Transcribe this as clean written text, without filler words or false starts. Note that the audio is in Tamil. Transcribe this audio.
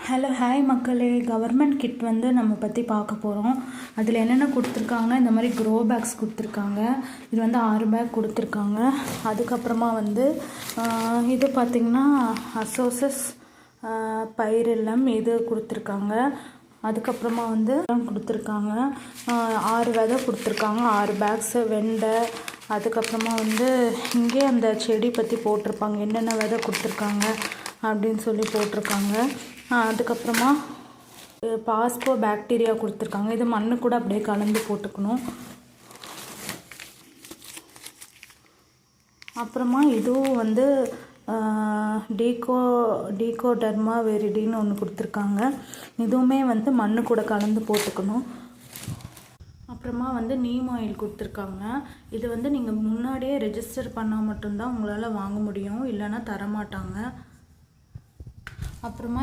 ஹலோ ஹாய் மக்களே, கவர்மெண்ட் கிட் வந்து நம்ம பற்றி பார்க்க போகிறோம். அதில் என்னென்ன கொடுத்துருக்காங்கன்னா, இந்த மாதிரி க்ரோ பேக்ஸ் கொடுத்துருக்காங்க. இது வந்து 6 பேக் கொடுத்துருக்காங்க. அதுக்கப்புறமா வந்து இது பார்த்திங்கன்னா அசோசஸ் பைரில்லம் இது கொடுத்துருக்காங்க. அதுக்கப்புறமா வந்து கொடுத்துருக்காங்க 6 விதை கொடுத்துருக்காங்க, 6 பேக்ஸு வெண்டை. அதுக்கப்புறமா வந்து இங்கே அந்த செடி பற்றி போட்டிருப்பாங்க, என்னென்ன விதை கொடுத்துருக்காங்க அப்படின்னு சொல்லி போட்டிருக்காங்க. அதுக்கப்புறமா பாஸ்போ பாக்டீரியா கொடுத்துருக்காங்க. இது மண்ணு கூட அப்படியே கலந்து போட்டுக்கணும். அப்புறமா இதுவும் வந்து டீகோடர்மா வெரிடின்னு ஒன்று கொடுத்துருக்காங்க. இதுவுமே வந்து மண்ணு கூட கலந்து போட்டுக்கணும். அப்புறமா வந்து நீம் ஆயில் கொடுத்துருக்காங்க. இது வந்து நீங்கள் முன்னாடியே ரெஜிஸ்டர் பண்ணால் மட்டும்தான் உங்களால் வாங்க முடியும், இல்லைன்னா தரமாட்டாங்க. அப்புறமா